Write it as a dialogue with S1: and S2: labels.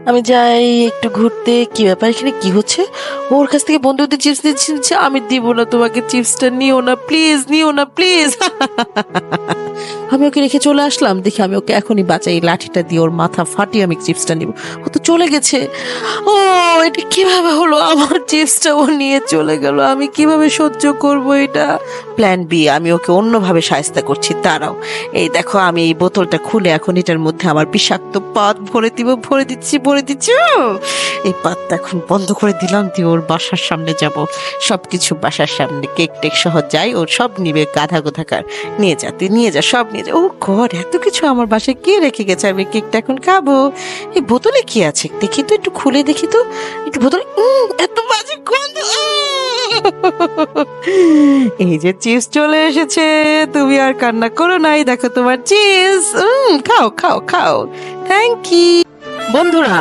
S1: আমি যাই একটু ঘুরতে। কি ব্যাপার, এখানে কি হচ্ছে? ওর কাছ থেকে বন্ধুদের চিপস নিচ্ছে। আমি দিব না তোমাকে চিপসটা, নিও না প্লিজ, নিও না প্লিজ। আমি ওকে রেখে চলে আসলাম। দেখি আমি ওকে এখনই বাঁচাই, লাঠিটা দিয়ে ওর মাথা ফাটিয়ে আমি চিপসটা নিব। ও তো চলে গেছে। ও, এটা কিভাবে হলো? আমার চিপসটা ও নিয়ে চলে গেল, আমি কিভাবে সহ্য করব এটা? প্ল্যান বি, আমি ওকে অন্যভাবে শায়েস্তা করছি, দাঁড়াও। এই দেখো, আমি এই বোতলটা খুলে এখন এটার মধ্যে আমার বিষাক্ত পাত ভরে দিব, ভরে দিচ্ছি। এই পাতটা এখন বন্ধ করে দিলাম, দিয়ে ওর বাসার সামনে যাব। সবকিছু বাসার সামনে, কেক টেক সহ যাই, ওর সব নিবে, গাধা কোথাকার। নিয়ে যা, তুই নিয়ে যা, সব নিয়ে যা। ও গড, এত কিছু আমার বাসায় কে রেখে গেছে? আমি কেকটা এখন খাবো। এই বোতলে কি আছে দেখি তো, একটু খুলে দেখি তো। একটু বোতলে, এত বাজে গন্ধ। এই যে চিপস চলে এসেছে, তুমি আর কান্না করো নাই, দেখো তোমার চিপস। খাও খাও খাও। Thank you. বন্ধুরা,